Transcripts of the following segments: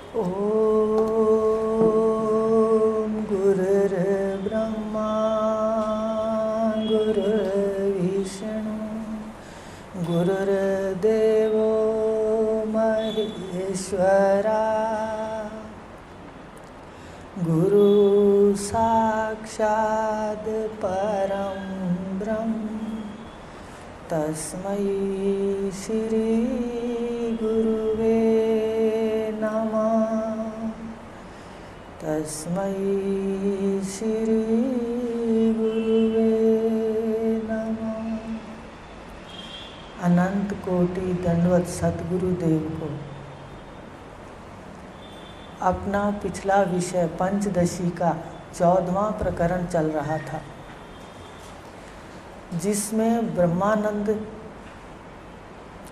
ॐ गुरुर्ब्रह्मा गुरुर्विष्णु गुरुर्देवो महेश्वरा गुरु साक्षात् परं ब्रह्म तस्मै श्री गुरुवे नमः। तस्मै श्री गुरुवे नमः। अनंत कोटि दंडवत सतगुरुदेव को। अपना पिछला विषय पंचदशी का 14वां प्रकरण चल रहा था, जिसमें ब्रह्मानंद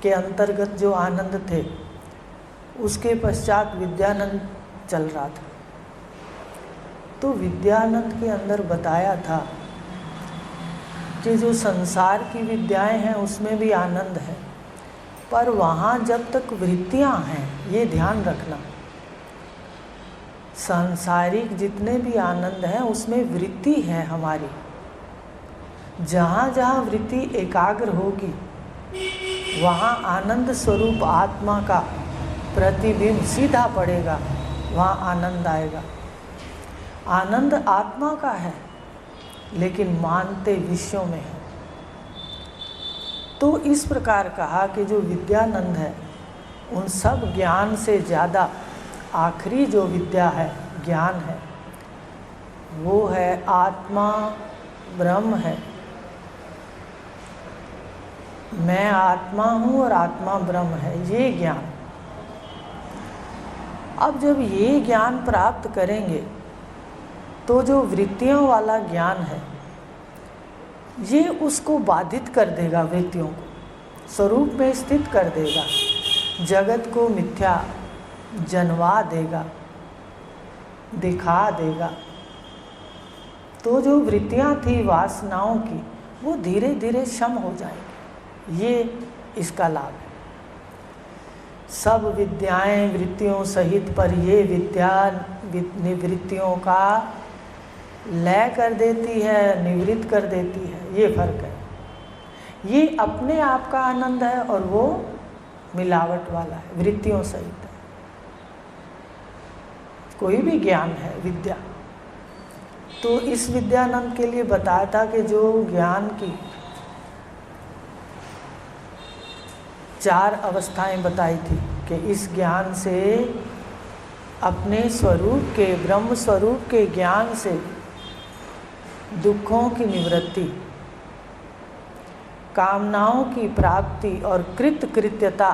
के अंतर्गत जो आनंद थे उसके पश्चात विद्यानंद चल रहा था। तो विद्यानंद के अंदर बताया था कि जो संसार की विद्याएं हैं उसमें भी आनंद है, पर वहाँ जब तक वृत्तियाँ हैं, ये ध्यान रखना, सांसारिक जितने भी आनंद हैं उसमें वृत्ति है हमारी। जहाँ जहाँ वृत्ति एकाग्र होगी वहाँ आनंद स्वरूप आत्मा का प्रतिबिंब सीधा पड़ेगा, वहाँ आनंद आएगा। आनंद आत्मा का है लेकिन मानते विषयों में है। तो इस प्रकार कहा कि जो विद्यानंद है उन सब ज्ञान से ज़्यादा आखिरी जो विद्या है, ज्ञान है, वो है आत्मा ब्रह्म है। मैं आत्मा हूँ और आत्मा ब्रह्म है, ये ज्ञान। अब जब ये ज्ञान प्राप्त करेंगे तो जो वृत्तियों वाला ज्ञान है ये उसको बाधित कर देगा, वृत्तियों को स्वरूप में स्थित कर देगा, जगत को मिथ्या जनवा देगा, दिखा देगा। तो जो वृत्तियाँ थी वासनाओं की वो धीरे धीरे क्षम हो जाएंगी। ये इसका लाभ है। सब विद्याएं वृत्तियों सहित, पर ये विद्या निवृत्तियों का लय कर देती है, निवृत्त कर देती है। ये फर्क है। ये अपने आप का आनंद है और वो मिलावट वाला है, वृत्तियों सहित है। कोई भी ज्ञान है विद्या। तो इस विद्यानंद के लिए बताया था कि जो ज्ञान की 4 अवस्थाएं बताई थी कि इस ज्ञान से, अपने स्वरूप के, ब्रह्म स्वरूप के ज्ञान से दुखों की निवृत्ति, कामनाओं की प्राप्ति और कृत्यता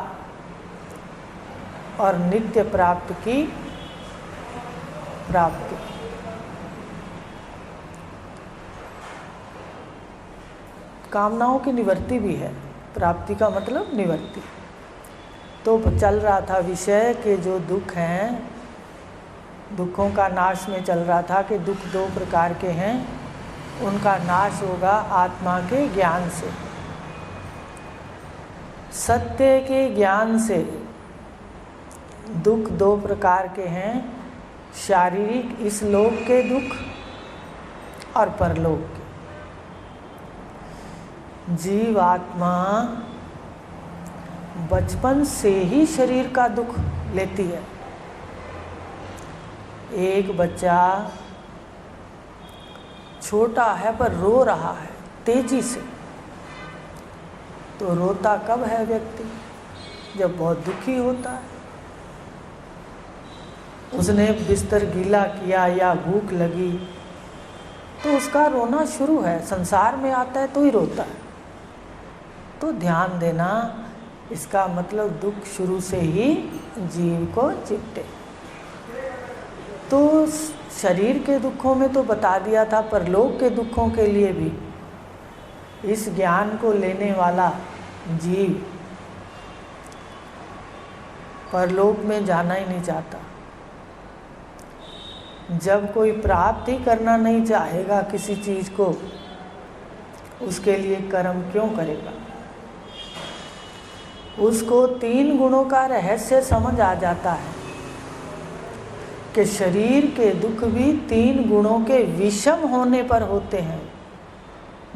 और नित्य प्राप्ति की प्राप्ति। कामनाओं की निवृत्ति भी है, प्राप्ति का मतलब निवृत्ति। तो चल रहा था विषय के जो दुख हैं, दुखों का नाश में चल रहा था कि दुख 2 प्रकार के हैं, उनका नाश होगा आत्मा के ज्ञान से। सत्य के ज्ञान से दुख 2 प्रकार के हैं, शारीरिक इस लोक के दुख और परलोक के। जीवात्मा बचपन से ही शरीर का दुख लेती है। एक बच्चा छोटा है पर रो रहा है तेजी से, तो रोता कब है व्यक्ति? जब बहुत दुखी होता है। उसने बिस्तर गीला किया या भूख लगी तो उसका रोना शुरू है। संसार में आता है तो ही रोता है। तो ध्यान देना, इसका मतलब दुख शुरू से ही जीव को चिपटे। तो शरीर के दुखों में तो बता दिया था, परलोक के दुखों के लिए भी इस ज्ञान को लेने वाला जीव परलोक में जाना ही नहीं चाहता। जब कोई प्राप्त ही करना नहीं चाहेगा किसी चीज़ को, उसके लिए कर्म क्यों करेगा? उसको 3 गुणों का रहस्य समझ आ जाता है कि शरीर के दुख भी 3 गुणों के विषम होने पर होते हैं।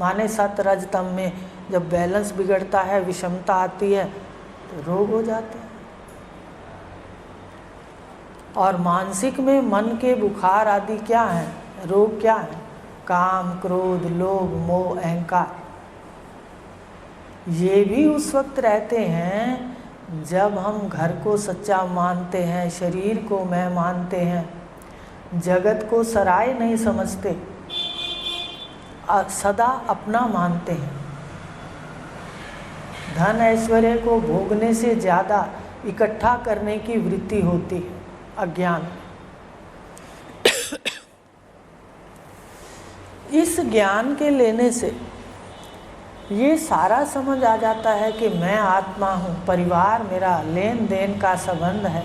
माने सत रज तम में जब बैलेंस बिगड़ता है, विषमता आती है तो रोग हो जाते हैं। और मानसिक में मन के बुखार आदि क्या है, रोग क्या है? काम, क्रोध, लोभ, मोह, अहंकार। ये भी उस वक्त रहते हैं जब हम घर को सच्चा मानते हैं, शरीर को मैं मानते हैं, जगत को सराय नहीं समझते, सदा अपना मानते हैं। धन ऐश्वर्य को भोगने से ज़्यादा इकट्ठा करने की वृत्ति होती है अज्ञान। इस ज्ञान के लेने से ये सारा समझ आ जाता है कि मैं आत्मा हूँ, परिवार मेरा, लेन देन का संबंध है,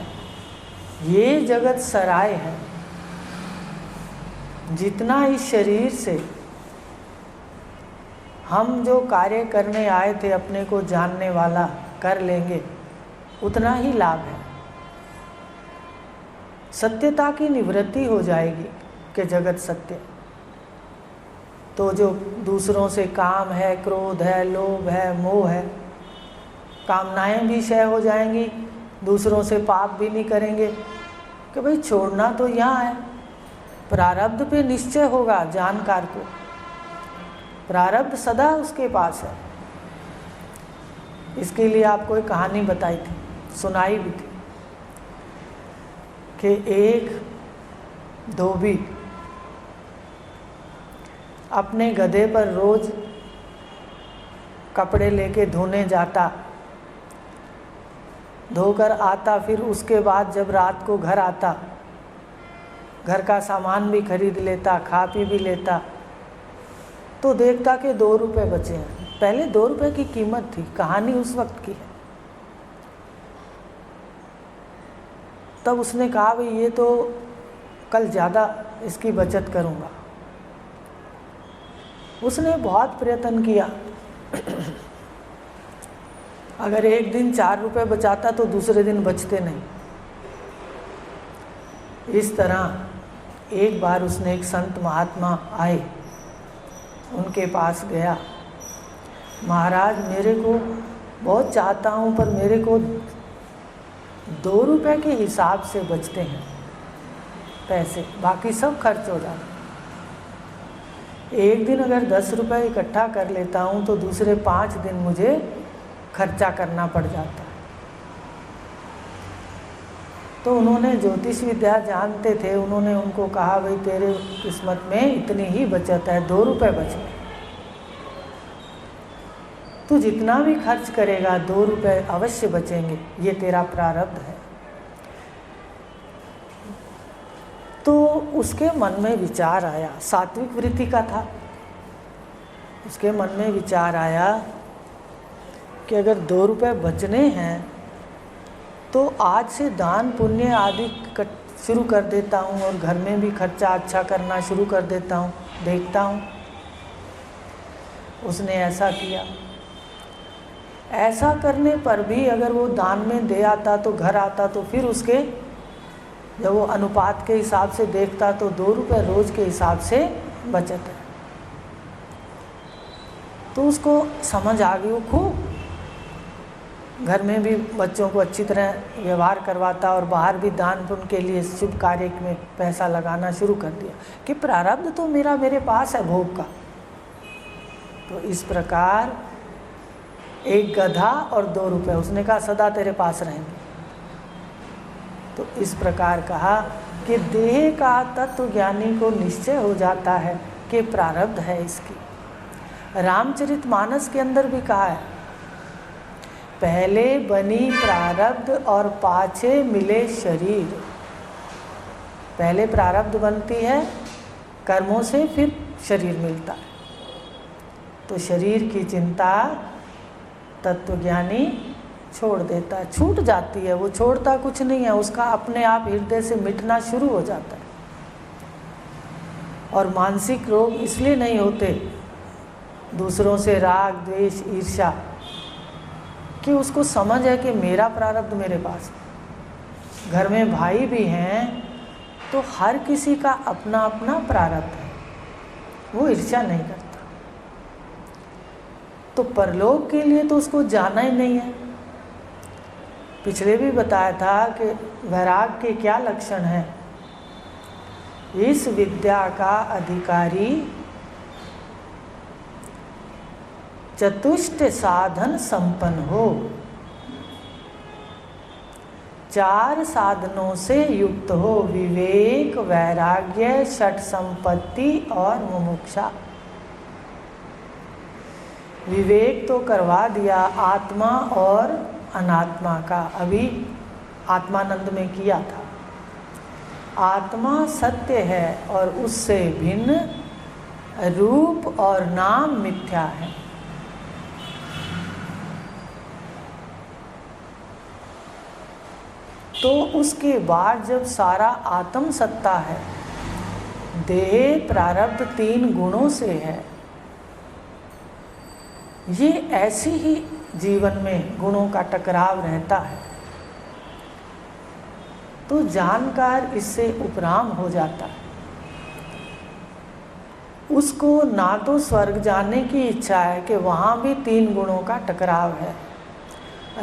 ये जगत सराय है। जितना इस शरीर से हम जो कार्य करने आए थे अपने को जानने वाला कर लेंगे, उतना ही लाभ है। सत्यता की निवृत्ति हो जाएगी कि जगत सत्य। तो जो दूसरों से काम है, क्रोध है, लोभ है, मोह है, कामनाएं भी क्षय हो जाएंगी, दूसरों से पाप भी नहीं करेंगे कि भाई छोड़ना तो यहाँ है। प्रारब्ध पे निश्चय होगा जानकार को, प्रारब्ध सदा उसके पास है। इसके लिए आपको एक कहानी बताई थी, सुनाई भी थी कि एक धोबी अपने गधे पर रोज कपड़े लेके धोने जाता, धोकर आता, फिर उसके बाद जब रात को घर आता, घर का सामान भी खरीद लेता, खा पी भी लेता, तो देखता कि 2 रुपये बचे हैं। पहले 2 रुपये की कीमत थी, कहानी उस वक्त की है। तब उसने कहा भाई ये तो कल ज़्यादा इसकी बचत करूँगा। उसने बहुत प्रयत्न किया। अगर एक दिन 4 रुपये बचाता तो दूसरे दिन बचते नहीं। इस तरह एक बार उसने एक संत महात्मा आए, उनके पास गया, महाराज मेरे को बहुत चाहता हूँ पर मेरे को 2 रुपये के हिसाब से बचते हैं पैसे, बाकी सब खर्च हो जाते। एक दिन अगर 10 रुपये इकट्ठा कर लेता हूँ तो दूसरे 5 दिन मुझे खर्चा करना पड़ जाता है। तो उन्होंने ज्योतिष विद्या जानते थे, उन्होंने उनको कहा भाई तेरे किस्मत में इतनी ही बचत है, 2 रुपये बच गए। तू जितना भी खर्च करेगा 2 रुपये अवश्य बचेंगे, ये तेरा प्रारब्ध है। तो उसके मन में विचार आया, सात्विक वृत्ति का था, उसके मन में विचार आया कि अगर 2 रुपये बचने हैं तो आज से दान पुण्य आदि शुरू कर देता हूँ और घर में भी खर्चा अच्छा करना शुरू कर देता हूँ, देखता हूँ। उसने ऐसा किया। ऐसा करने पर भी अगर वो दान में दे आता तो घर आता तो फिर उसके जब वो अनुपात के हिसाब से देखता तो 2 रुपये रोज के हिसाब से बचत है। तो उसको समझ आ गई। वो खूब घर में भी बच्चों को अच्छी तरह व्यवहार करवाता और बाहर भी दान पुण्य के लिए शुभ कार्य में पैसा लगाना शुरू कर दिया कि प्रारब्ध तो मेरे पास है भोग का। तो इस प्रकार एक गधा और 2 रुपये, उसने कहा सदा तेरे पास रहेंगे। तो इस प्रकार कहा कि देह का तत्व ज्ञानी को निश्चय हो जाता है कि प्रारब्ध है इसकी। रामचरितमानस के अंदर भी कहा है, पहले बनी प्रारब्ध और पाछे मिले शरीर। पहले प्रारब्ध बनती है कर्मों से, फिर शरीर मिलता है। तो शरीर की चिंता तत्वज्ञानी छोड़ देता है, छूट जाती है। वो छोड़ता कुछ नहीं है, उसका अपने आप हृदय से मिटना शुरू हो जाता है। और मानसिक रोग इसलिए नहीं होते, दूसरों से राग द्वेष ईर्ष्या, कि उसको समझ है कि मेरा प्रारब्ध मेरे पास। घर में भाई भी हैं तो हर किसी का अपना अपना प्रारब्ध है, वो ईर्ष्या नहीं करता। तो परलोक के लिए तो उसको जाना ही नहीं है। पिछले भी बताया था कि वैराग के क्या लक्षण हैं। इस विद्या का अधिकारी चतुष्ट साधन संपन्न हो, 4 साधनों से युक्त हो, विवेक, वैराग्य, षट संपत्ति और मुमुक्षा। विवेक तो करवा दिया आत्मा और अनात्मा का, अभी आत्मानंद में किया था। आत्मा सत्य है और उससे भिन्न रूप और नाम मिथ्या है। तो उसके बाद जब सारा आत्म सत्ता है, देह प्रारब्ध 3 गुणों से है, ये ऐसी ही जीवन में गुणों का टकराव रहता है, तो जानकार इससे उपराम हो जाता है। उसको ना तो स्वर्ग जाने की इच्छा है कि वहाँ भी 3 गुणों का टकराव है,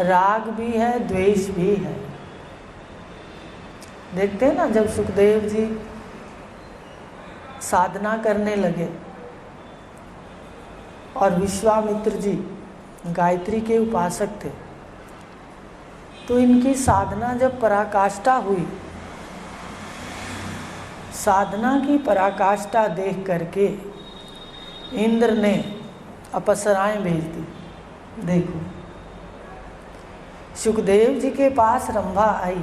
राग भी है, द्वेष भी है। देखते हैं ना, जब सुखदेव जी साधना करने लगे और विश्वामित्र जी गायत्री के उपासक थे, तो इनकी साधना जब पराकाष्ठा हुई, साधना की पराकाष्ठा देख करके इंद्र ने अप्सराएं भेज दी। देखो, सुखदेव जी के पास रंभा आई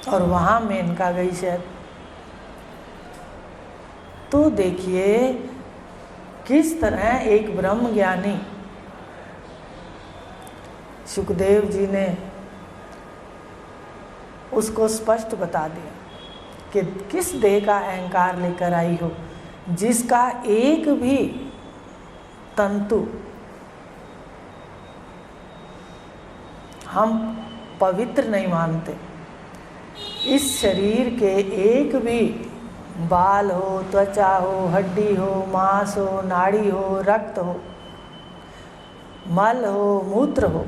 और वहाँ मेनका गई शायद। तो देखिए किस तरह एक ब्रह्म ज्ञानी सुखदेव जी ने उसको स्पष्ट बता दिया कि किस देह का अहंकार लेकर आई हो, जिसका एक भी तंतु हम पवित्र नहीं मानते। इस शरीर के एक भी बाल हो, त्वचा हो, हड्डी हो, मांस हो, नाड़ी हो, रक्त हो, मल हो, मूत्र हो,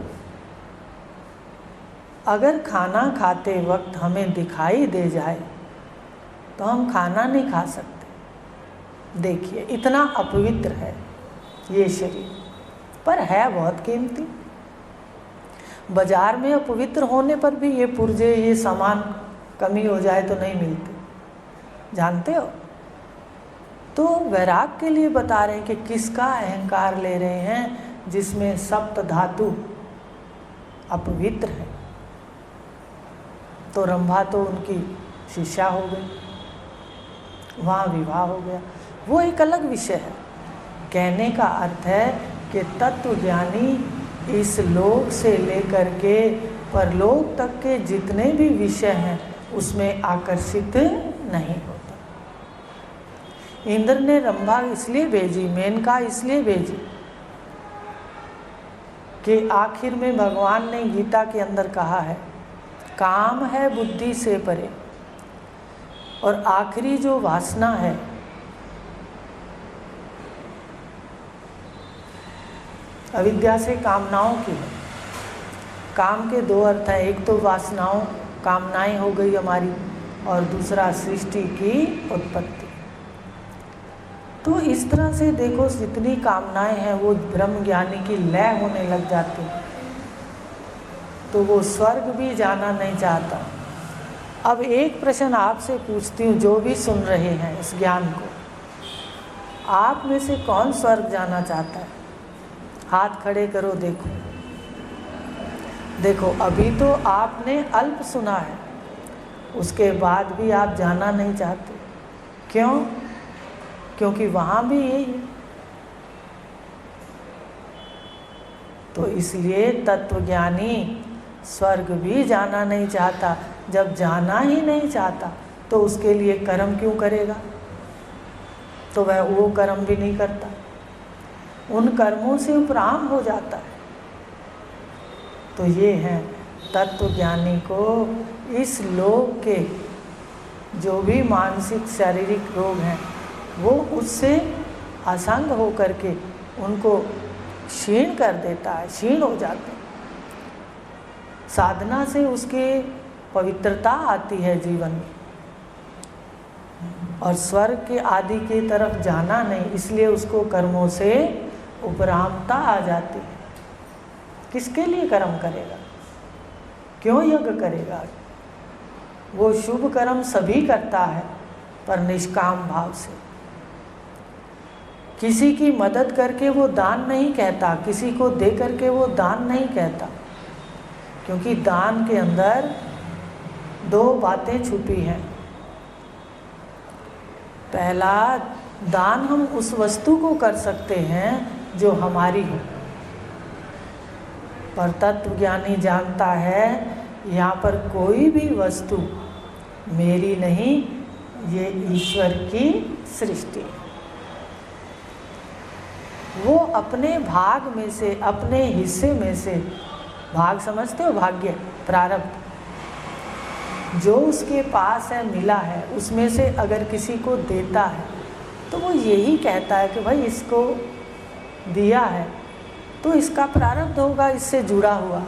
अगर खाना खाते वक्त हमें दिखाई दे जाए तो हम खाना नहीं खा सकते। देखिए इतना अपवित्र है ये शरीर, पर है बहुत कीमती। बाजार में अपवित्र होने पर भी ये पुर्जे, ये सामान कमी हो जाए तो नहीं मिलते, जानते हो। तो वैराग के लिए बता रहे हैं कि किसका अहंकार ले रहे हैं, जिसमें सप्त धातु अपवित्र है। तो रंभा तो उनकी शिष्या हो गई, वहाँ विवाह हो गया, वो एक अलग विषय है। कहने का अर्थ है कि तत्व ज्ञानी इस लोक से लेकर के परलोक तक के जितने भी विषय हैं उसमें आकर्षित नहीं होता। इंद्र ने रंभा इसलिए भेजी, मेनका इसलिए भेजी कि आखिर में भगवान ने गीता के अंदर कहा है, काम है बुद्धि से परे, और आखिरी जो वासना है अविद्या से कामनाओं की है। काम के 2 अर्थ हैं, एक तो वासनाओं, कामनाएं हो गई हमारी, और दूसरा सृष्टि की उत्पत्ति। तो इस तरह से देखो, जितनी कामनाएं हैं वो ब्रह्म ज्ञानी की लय होने लग जाती है, तो वो स्वर्ग भी जाना नहीं चाहता। अब एक प्रश्न आपसे पूछती हूँ, जो भी सुन रहे हैं इस ज्ञान को, आप में से कौन स्वर्ग जाना चाहता है? हाथ खड़े करो, देखो देखो। अभी तो आपने अल्प सुना है, उसके बाद भी आप जाना नहीं चाहते। क्यों? क्योंकि वहाँ भी यही है। तो इसलिए तत्वज्ञानी स्वर्ग भी जाना नहीं चाहता। जब जाना ही नहीं चाहता तो उसके लिए कर्म क्यों करेगा? तो वह वो कर्म भी नहीं करता, उन कर्मों से उपराम हो जाता है। तो ये है तत्व ज्ञानी को इस लोक के जो भी मानसिक शारीरिक रोग हैं वो उससे असंग हो करके उनको क्षीण कर देता है, क्षीण हो जाते हैं। साधना से उसके पवित्रता आती है जीवन में, और स्वर्ग के आदि की तरफ जाना नहीं, इसलिए उसको कर्मों से उपरामता आ जाती है। किसके लिए कर्म करेगा, क्यों यज्ञ करेगा? वो शुभ कर्म सभी करता है पर निष्काम भाव से। किसी की मदद करके वो दान नहीं कहता, किसी को दे करके वो दान नहीं कहता, क्योंकि दान के अंदर दो बातें छुपी हैं। पहला, दान हम उस वस्तु को कर सकते हैं जो हमारी हो, पर तत्व ज्ञानी जानता है यहाँ पर कोई भी वस्तु मेरी नहीं, ये ईश्वर की सृष्टि है। वो अपने भाग में से, अपने हिस्से में से, भाग समझते हो, भाग्य, प्रारब्ध, जो उसके पास है, मिला है, उसमें से अगर किसी को देता है तो वो यही कहता है कि भाई इसको दिया है तो इसका प्रारब्ध होगा इससे जुड़ा हुआ,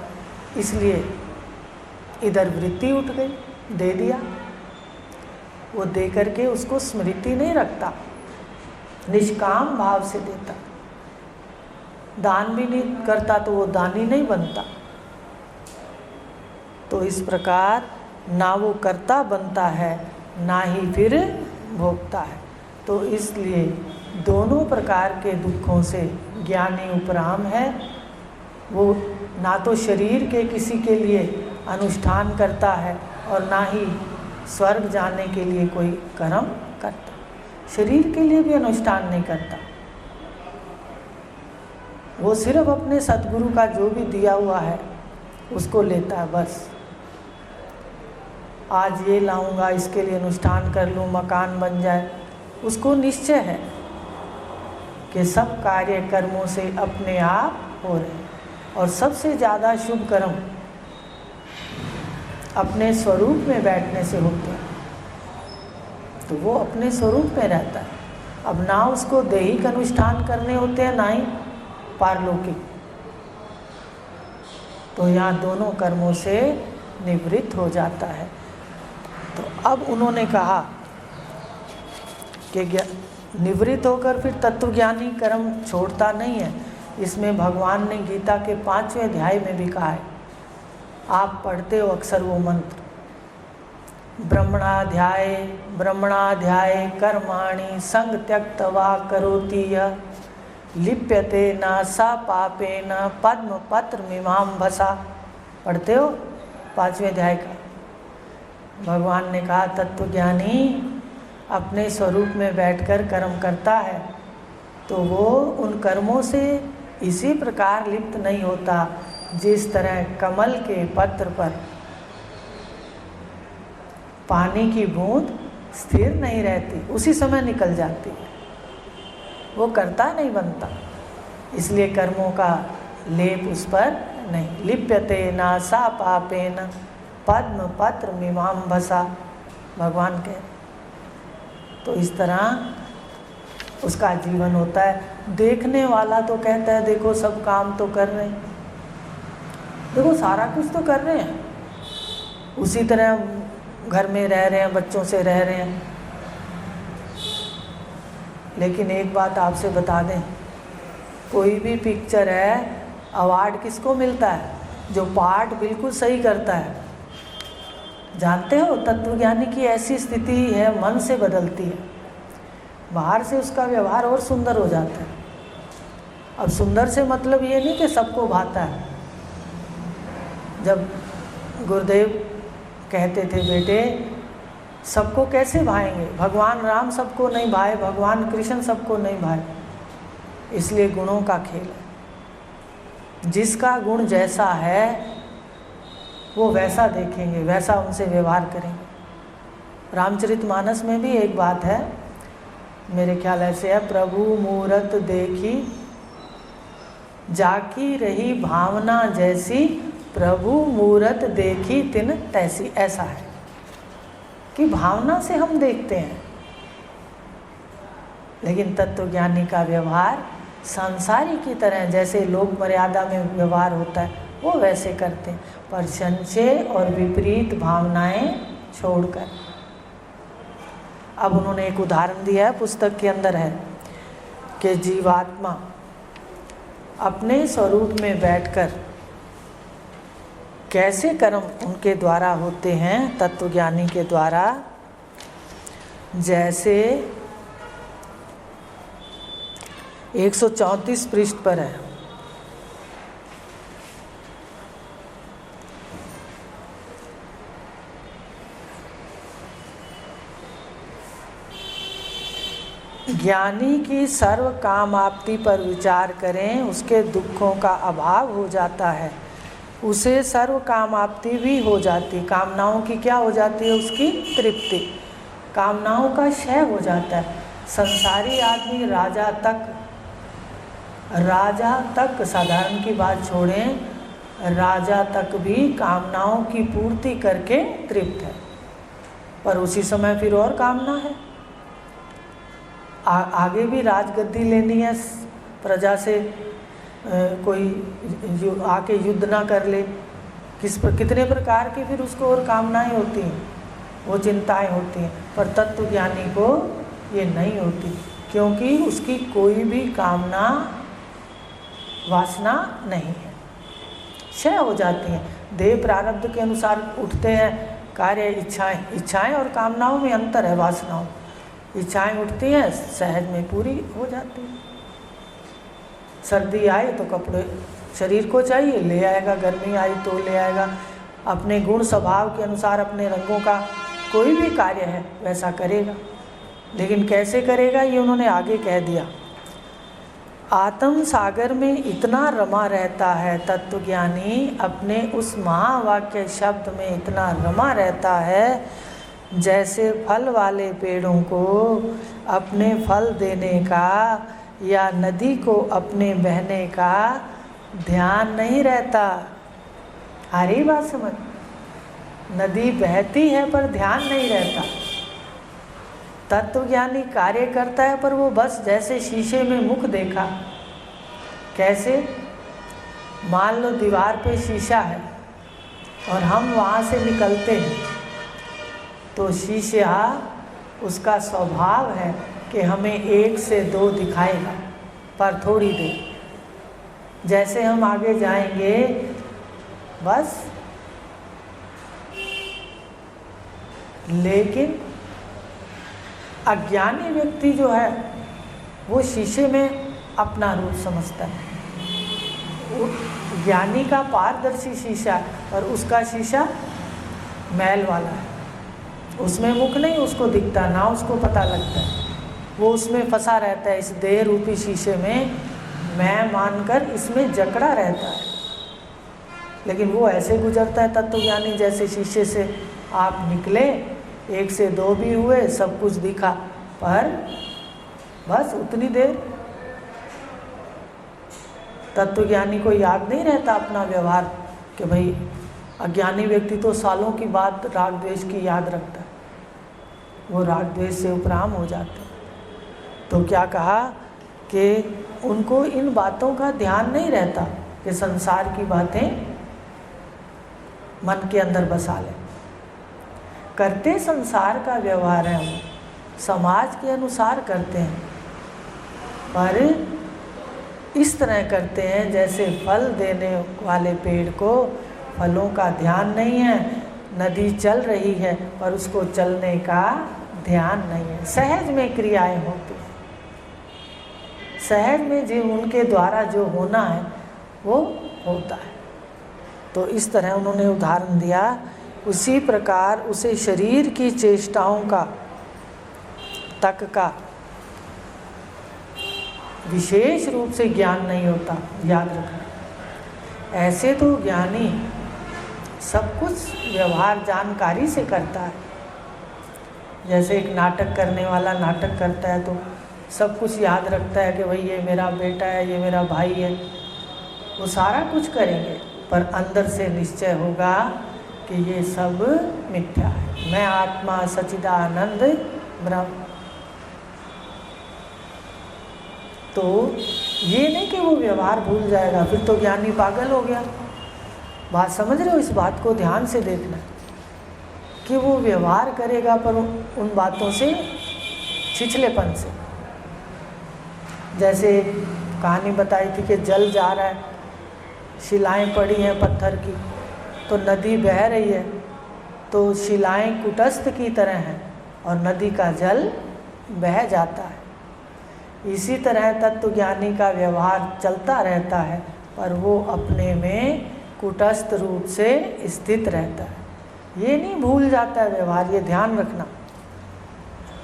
इसलिए इधर वृत्ति उठ गई, दे दिया। वो दे करके उसको स्मृति नहीं रखता, निष्काम भाव से देता। दान भी नहीं करता तो वो दानी नहीं बनता। तो इस प्रकार ना वो कर्ता बनता है ना ही फिर भोगता है। तो इसलिए दोनों प्रकार के दुखों से ज्ञानी उपराम है। वो ना तो शरीर के किसी के लिए अनुष्ठान करता है और ना ही स्वर्ग जाने के लिए कोई कर्म करता, शरीर के लिए भी अनुष्ठान नहीं करता। वो सिर्फ अपने सद्गुरु का जो भी दिया हुआ है उसको लेता है बस। आज ये लाऊंगा, इसके लिए अनुष्ठान कर लूँ, मकान बन जाए, उसको निश्चय है कि सब कार्य कर्मों से अपने आप हो रहे हैं, और सबसे ज़्यादा शुभ कर्म अपने स्वरूप में बैठने से होते हैं। तो वो अपने स्वरूप में रहता है। अब ना उसको दैहिक अनुष्ठान करने होते हैं ना ही पारलौकिक। तो यहाँ दोनों कर्मों से निवृत्त हो जाता है। तो अब उन्होंने कहा कि निवृत्त होकर फिर तत्वज्ञानी कर्म छोड़ता नहीं है। इसमें भगवान ने गीता के 5वें अध्याय में भी कहा है, आप पढ़ते हो अक्सर वो मंत्र, ब्रह्मणाध्याय कर्माणि संग त्यक्त्वा करोति यः लिप्यते न सा पापेन पद्म पत्र मीमांसा। पढ़ते हो 5वें अध्याय का। भगवान ने कहा तत्वज्ञानी अपने स्वरूप में बैठकर कर्म करता है तो वो उन कर्मों से इसी प्रकार लिप्त नहीं होता जिस तरह कमल के पत्र पर पानी की बूंद स्थिर नहीं रहती, उसी समय निकल जाती है, वो करता नहीं बनता। इसलिए कर्मों का लेप उस पर नहीं। लिप्यते न सा पापेन पद्म पत्र मीमांसा, भगवान कह। तो इस तरह उसका जीवन होता है। देखने वाला तो कहता है देखो सब काम तो कर रहे हैं, देखो सारा कुछ तो कर रहे हैं, उसी तरह घर में रह रहे हैं, बच्चों से रह रहे हैं। लेकिन एक बात आपसे बता दें, कोई भी पिक्चर है, अवार्ड किसको मिलता है? जो पार्ट बिल्कुल सही करता है। जानते हो तत्वज्ञानी की ऐसी स्थिति है, मन से बदलती है, बाहर से उसका व्यवहार और सुंदर हो जाता है। अब सुंदर से मतलब ये नहीं कि सबको भाता है। जब गुरुदेव कहते थे बेटे सबको कैसे भाएंगे, भगवान राम सबको नहीं भाए, भगवान कृष्ण सबको नहीं भाए, इसलिए गुणों का खेल है। जिसका गुण जैसा है वो वैसा देखेंगे, वैसा उनसे व्यवहार करेंगे। रामचरितमानस में भी एक बात है, मेरे ख्याल ऐसे है, प्रभु मूरत देखी जाकी रही भावना जैसी प्रभु मूरत देखी तिन तैसी। ऐसा है कि भावना से हम देखते हैं, लेकिन तत्वज्ञानी का व्यवहार संसारी की तरह, जैसे लोक मर्यादा में व्यवहार होता है वो वैसे करते हैं, पर संशय और विपरीत भावनाएं छोड़कर। अब उन्होंने एक उदाहरण दिया है, पुस्तक के अंदर है कि जीवात्मा अपने स्वरूप में बैठकर कैसे कर्म उनके द्वारा होते हैं, तत्वज्ञानी के द्वारा। जैसे 134 पृष्ठ पर है, ज्ञानी की सर्व कामाप्ति पर विचार करें, उसके दुखों का अभाव हो जाता है, उसे सर्व कामाप्ति भी हो जाती। कामनाओं की क्या हो जाती है? उसकी तृप्ति। कामनाओं का क्षय हो जाता है। संसारी आदमी राजा तक साधारण की बात छोड़ें, राजा तक भी कामनाओं की पूर्ति करके तृप्त है, पर उसी समय फिर और कामना है, आगे भी राजगद्दी लेनी है, प्रजा से कोई आके युद्ध ना कर ले, कितने प्रकार की फिर उसको और कामनाएं होती हैं, वो चिंताएं होती हैं। पर तत्वज्ञानी को ये नहीं होती, क्योंकि उसकी कोई भी कामना वासना नहीं है, क्षय हो जाती हैं। देह प्रारब्ध के अनुसार उठते हैं कार्य, इच्छाएं और कामनाओं में अंतर है। वासनाओं इच्छाएं उठती हैं, सहज में पूरी हो जाती है। सर्दी आई तो कपड़े शरीर को चाहिए, ले आएगा, गर्मी आई तो ले आएगा, अपने गुण स्वभाव के अनुसार अपने रंगों का कोई भी कार्य है वैसा करेगा। लेकिन कैसे करेगा ये उन्होंने आगे कह दिया। आत्म सागर में इतना रमा रहता है तत्वज्ञानी, अपने उस महावाक्य शब्द में इतना रमा रहता है, जैसे फल वाले पेड़ों को अपने फल देने का या नदी को अपने बहने का ध्यान नहीं रहता। हरी बात समझ, नदी बहती है पर ध्यान नहीं रहता। तत्वज्ञानी कार्य करता है, पर वो बस जैसे शीशे में मुख देखा। कैसे? मान लो दीवार पे शीशा है और हम वहाँ से निकलते हैं, तो शीशा उसका स्वभाव है कि हमें 1 से 2 दिखाएगा, पर थोड़ी देर। जैसे हम आगे जाएंगे बस, लेकिन अज्ञानी व्यक्ति जो है वो शीशे में अपना रूप समझता है। ज्ञानी का पारदर्शी शीशा और उसका शीशा मैल वाला है, उसमें मुख नहीं उसको दिखता, ना उसको पता लगता है, वो उसमें फंसा रहता है, इस देह रूपी शीशे में मैं मानकर इसमें जकड़ा रहता है। लेकिन वो ऐसे गुजरता है तत्वज्ञानी, जैसे शीशे से आप निकले, 1 से 2 भी हुए, सब कुछ दिखा, पर बस उतनी देर। तत्वज्ञानी को याद नहीं रहता अपना व्यवहार, कि भाई अज्ञानी व्यक्ति तो सालों की बात राग द्वेष की याद रखता है, वो राग द्वेष से उपराम हो जाते हैं। तो क्या कहा कि उनको इन बातों का ध्यान नहीं रहता कि संसार की बातें मन के अंदर बसा लें। करते संसार का व्यवहार है, हम समाज के अनुसार करते हैं, पर इस तरह करते हैं जैसे फल देने वाले पेड़ को फलों का ध्यान नहीं है, नदी चल रही है पर उसको चलने का ध्यान नहीं है। सहज में क्रियाएं होती हैं, सहज में जो उनके द्वारा जो होना है वो होता है। तो इस तरह उन्होंने उदाहरण दिया। उसी प्रकार उसे शरीर की चेष्टाओं का तक का विशेष रूप से ज्ञान नहीं होता, याद रखना। ऐसे तो ज्ञानी सब कुछ व्यवहार जानकारी से करता है। जैसे एक नाटक करने वाला नाटक करता है तो सब कुछ याद रखता है कि भाई ये मेरा बेटा है, ये मेरा भाई है, वो सारा कुछ करेंगे, पर अंदर से निश्चय होगा कि ये सब मिथ्या है, मैं आत्मा सच्चिदानंद ब्रह्म। तो ये नहीं कि वो व्यवहार भूल जाएगा, फिर तो ज्ञानी पागल हो गया। बात समझ रहे हो? इस बात को ध्यान से देखना कि वो व्यवहार करेगा पर उन बातों से छिछलेपन से। जैसे कहानी बताई थी कि जल जा रहा है, शिलाएं पड़ी हैं पत्थर की, तो नदी बह रही है, तो शिलाएं कुटस्थ की तरह हैं और नदी का जल बह जाता है। इसी तरह तत्वज्ञानी का व्यवहार चलता रहता है पर वो अपने में कुटस्थ रूप से स्थित रहता है, ये नहीं भूल जाता है व्यवहार, ये ध्यान रखना।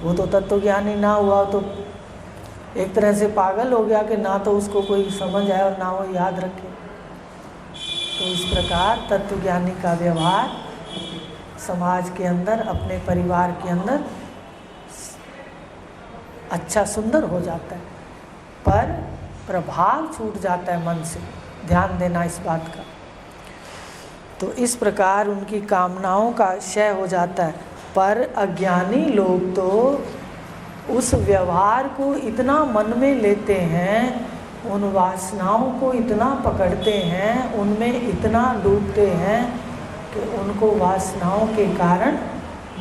वो तो तत्वज्ञानी ना हुआ तो एक तरह से पागल हो गया कि ना तो उसको कोई समझ आए और ना वो याद रखे। तो इस प्रकार तत्वज्ञानी का व्यवहार समाज के अंदर, अपने परिवार के अंदर अच्छा सुंदर हो जाता है, पर प्रभाव छूट जाता है मन से। ध्यान देना इस बात का। तो इस प्रकार उनकी कामनाओं का क्षय हो जाता है। पर अज्ञानी लोग तो उस व्यवहार को इतना मन में लेते हैं, उन वासनाओं को इतना पकड़ते हैं, उनमें इतना डूबते हैं कि उनको वासनाओं के कारण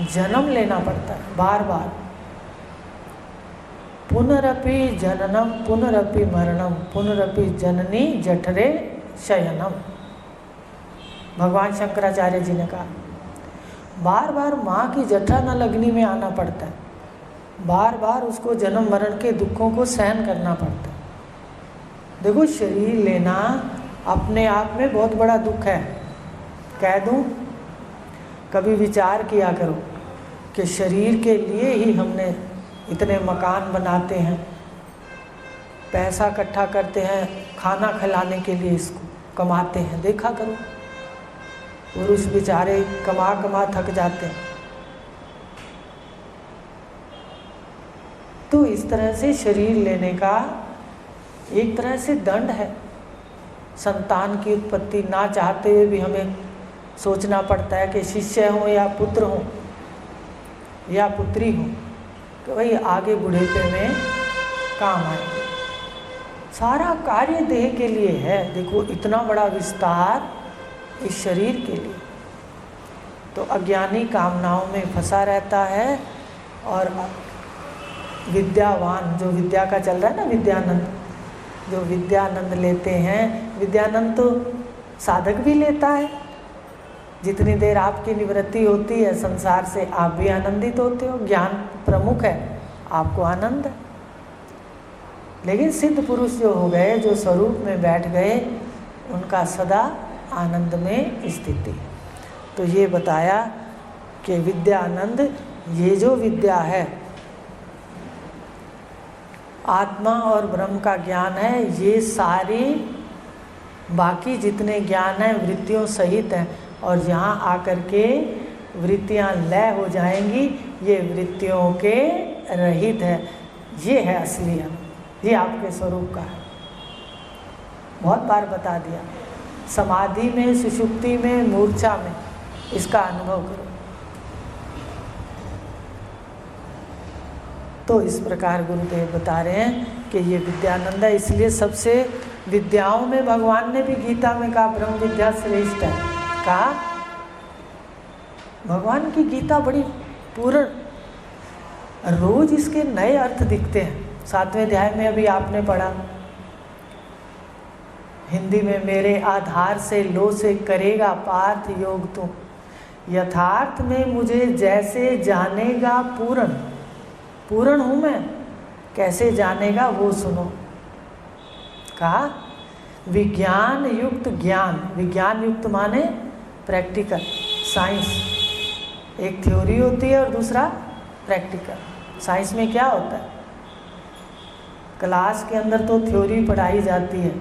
जन्म लेना पड़ता है बार बार। पुनरपि जननम पुनरपि मरणम पुनरपि जननी जठरे शयनम। भगवान शंकराचार्य जी ने कहा, बार बार माँ की जठरा न लगनी में आना पड़ता है, बार बार उसको जन्म मरण के दुखों को सहन करना पड़ता है। देखो, शरीर लेना अपने आप में बहुत बड़ा दुख है। कह दूँ, कभी विचार किया करो कि शरीर के लिए ही हमने इतने मकान बनाते हैं, पैसा इकट्ठा करते हैं, खाना खिलाने के लिए इसको कमाते हैं। देखा करो, पुरुष बेचारे कमा कमा थक जाते हैं। तो इस तरह से शरीर लेने का एक तरह से दंड है। संतान की उत्पत्ति ना चाहते हुए भी हमें सोचना पड़ता है कि शिष्य हो या पुत्र हो या पुत्री हो, कि भाई आगे बुढ़ेपे में काम आएंगे। सारा कार्य देह के लिए है। देखो, इतना बड़ा विस्तार इस शरीर के लिए। तो अज्ञानी कामनाओं में फंसा रहता है और विद्यावान, जो विद्या का चल रहा है ना, विद्यानंद, जो विद्यानंद लेते हैं, विद्यानंद तो साधक भी लेता है। जितनी देर आपकी निवृत्ति होती है संसार से, आप भी आनंदित होते हो, ज्ञान प्रमुख है, आपको आनंद है। लेकिन सिद्ध पुरुष जो हो गए, जो स्वरूप में बैठ गए, उनका सदा आनंद में स्थिति है। तो ये बताया कि विद्यानंद, ये जो विद्या है, आत्मा और ब्रह्म का ज्ञान है, ये सारी बाकी जितने ज्ञान हैं वृत्तियों सहित हैं, और यहाँ आकर के वृत्तियाँ लय हो जाएंगी, ये वृत्तियों के रहित है। ये है असली आनंद, ये आपके स्वरूप का है। बहुत बार बता दिया, समाधि में, सुषुप्ति में, मूर्छा में इसका अनुभव करो। तो इस प्रकार गुरुदेव बता रहे हैं कि ये विद्यानंद है। इसलिए सबसे विद्याओं में भगवान ने भी गीता में कहा ब्रह्म विद्या श्रेष्ठ है। कहा, भगवान की गीता बड़ी पूर्ण, रोज इसके नए अर्थ दिखते हैं। 7वें अध्याय में अभी आपने पढ़ा, हिंदी में, मेरे आधार से लो से करेगा पार्थ योग तुम, यथार्थ में मुझे जैसे जानेगा पूर्ण, पूर्ण हूँ मैं, कैसे जानेगा वो सुनो। कहा, विज्ञान युक्त ज्ञान, विज्ञान युक्त माने प्रैक्टिकल, साइंस। एक थ्योरी होती है और दूसरा प्रैक्टिकल। साइंस में क्या होता है, क्लास के अंदर तो थ्योरी पढ़ाई जाती है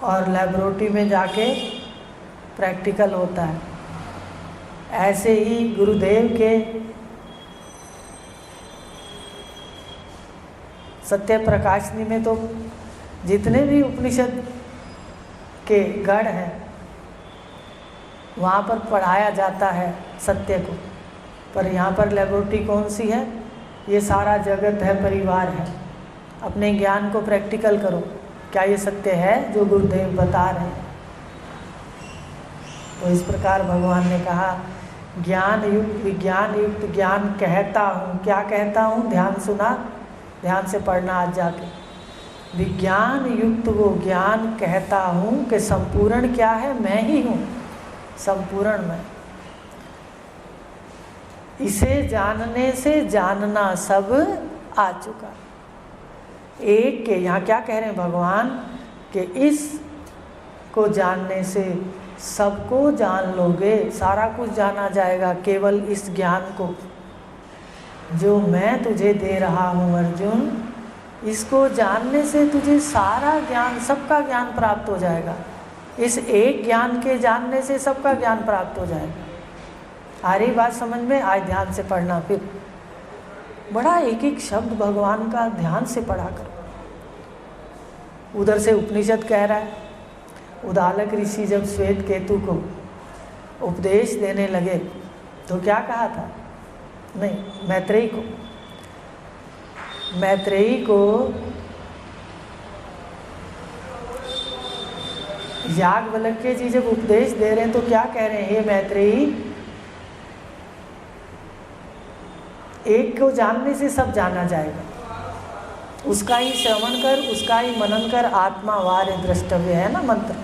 और लैबोरेटरी में जाके प्रैक्टिकल होता है। ऐसे ही गुरुदेव के सत्य प्रकाशनी में तो जितने भी उपनिषद के गढ़ हैं, वहाँ पर पढ़ाया जाता है सत्य को। पर यहाँ पर लेबोरेटरी कौन सी है? ये सारा जगत है, परिवार है। अपने ज्ञान को प्रैक्टिकल करो, क्या ये सत्य है जो गुरुदेव बता रहे हैं? तो इस प्रकार भगवान ने कहा, ज्ञान युक्त विज्ञान युक्त ज्ञान कहता हूँ। क्या कहता हूँ? ध्यान सुना, ध्यान से पढ़ना आज जाके। विज्ञान युक्त वो ज्ञान कहता हूँ कि संपूर्ण क्या है? मैं ही हूँ, संपूर्ण मैं। इसे जानने से जानना सब आ चुका। एक के यहाँ क्या कह रहे हैं भगवान कि इस को जानने से सबको जान लोगे, सारा कुछ जाना जाएगा केवल इस ज्ञान को जो मैं तुझे दे रहा हूँ अर्जुन। इसको जानने से तुझे सारा ज्ञान, सबका ज्ञान प्राप्त हो जाएगा। इस एक ज्ञान के जानने से सबका ज्ञान प्राप्त हो जाएगा। आ रही बात समझ में? आज ध्यान से पढ़ना, फिर बड़ा एक एक शब्द भगवान का ध्यान से पढ़ा करो। उधर से उपनिषद कह रहा है, उदालक ऋषि जब श्वेत केतु को उपदेश देने लगे तो क्या कहा था? नहीं, मैत्रेयी को याज्ञवल्क्य जी जब उपदेश दे रहे हैं तो क्या कह रहे हैं? हे मैत्रेयी, एक को जानने से सब जाना जाएगा। उसका ही श्रवण कर, उसका ही मनन कर, आत्मा वार्य द्रष्टव्य है ना मंत्र।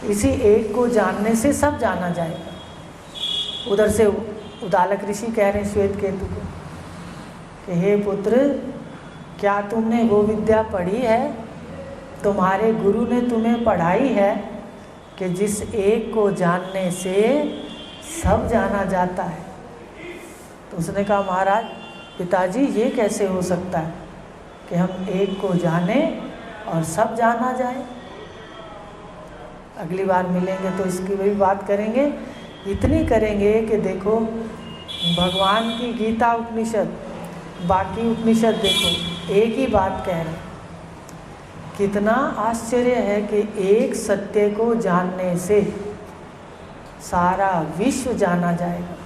इसी एक को जानने से सब जाना जाएगा। उधर से उदालक ऋषि कह रहे हैं श्वेत केतु को कि हे पुत्र, क्या तुमने वो विद्या पढ़ी है, तुम्हारे गुरु ने तुम्हें पढ़ाई है कि जिस एक को जानने से सब जाना जाता है? तो उसने कहा, महाराज पिताजी, ये कैसे हो सकता है कि हम एक को जाने और सब जाना जाए? अगली बार मिलेंगे तो इसकी भी बात करेंगे। इतनी करेंगे कि देखो भगवान की गीता उपनिषद, बाकी उपनिषद देखो एक ही बात कह रहे हैं। कितना आश्चर्य है कि एक सत्य को जानने से सारा विश्व जाना जाएगा।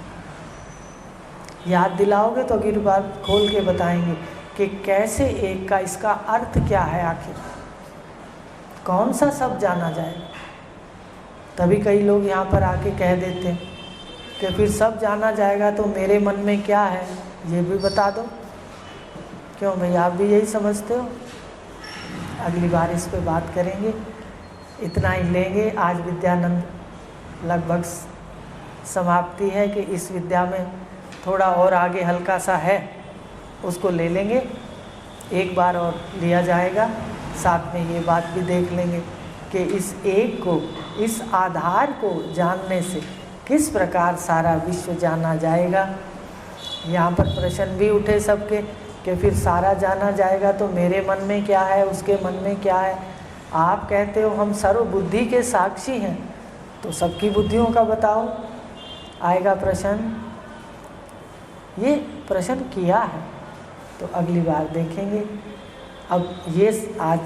याद दिलाओगे तो अगली बार खोल के बताएंगे कि कैसे एक का, इसका अर्थ क्या है, आखिर कौन सा सब जाना जाएगा। तभी कई लोग यहाँ पर आके कह देते हैं कि फिर सब जाना जाएगा तो मेरे मन में क्या है ये भी बता दो। क्यों भाई, आप भी यही समझते हो? अगली बार इस पे बात करेंगे। इतना ही लेंगे। आज विद्यानंद लगभग समाप्ति है कि इस विद्या में थोड़ा और आगे हल्का सा है, उसको ले लेंगे, एक बार और लिया जाएगा। साथ में ये बात भी देख लेंगे कि इस एक को, इस आधार को जानने से किस प्रकार सारा विश्व जाना जाएगा। यहाँ पर प्रश्न भी उठे सबके कि फिर सारा जाना जाएगा तो मेरे मन में क्या है, उसके मन में क्या है। आप कहते हो हम सर्वबुद्धि के साक्षी हैं, तो सबकी बुद्धियों का बताओ, आएगा प्रश्न। ये प्रश्न किया है तो अगली बार देखेंगे। अब ये आज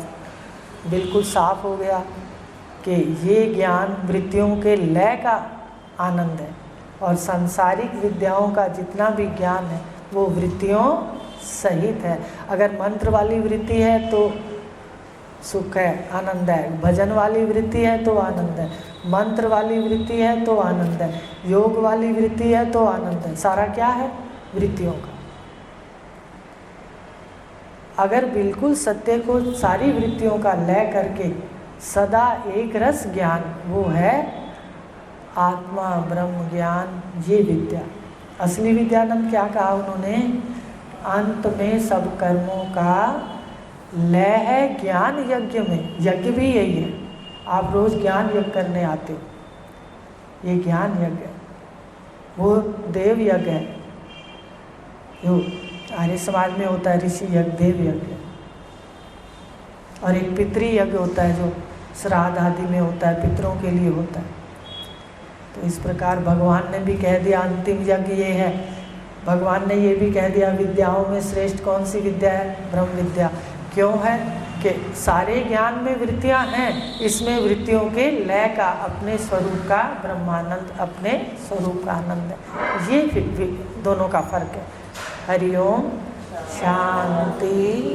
बिल्कुल साफ हो गया कि ये ज्ञान वृत्तियों के लय का आनंद है और सांसारिक विद्याओं का जितना भी ज्ञान है वो वृत्तियों सहित है। अगर मंत्र वाली वृत्ति है तो सुख है, आनंद है। भजन वाली वृत्ति है तो आनंद है। मंत्र वाली वृत्ति है तो आनंद है। योग वाली वृत्ति है तो आनंद है। सारा क्या है? वृत्तियों का। अगर बिल्कुल सत्य को, सारी वृत्तियों का लय करके सदा एक रस ज्ञान, वो है आत्मा ब्रह्म ज्ञान, ये विद्या। असली विद्यानंद क्या कहा उन्होंने? अंत में सब कर्मों का लय है ज्ञान यज्ञ में। यज्ञ भी यही है। आप रोज ज्ञान यज्ञ करने आते हो, ये ज्ञान यज्ञ है। वो देव यज्ञ है जो आर्य समाज में होता है, ऋषि यज्ञ, देव यज्ञ। और एक पितृ यज्ञ होता है जो श्राद्ध आदि में होता है, पितरों के लिए होता है। तो इस प्रकार भगवान ने भी कह दिया अंतिम यज्ञ ये है। भगवान ने ये भी कह दिया विद्याओं में श्रेष्ठ कौन सी विद्या है? ब्रह्म विद्या। क्यों है? कि सारे ज्ञान में वृत्तियां हैं, इसमें वृत्तियों के लय का, अपने स्वरूप का ब्रह्मानंद, अपने स्वरूप का आनंद है। ये दोनों का फर्क है। हरिओम शांति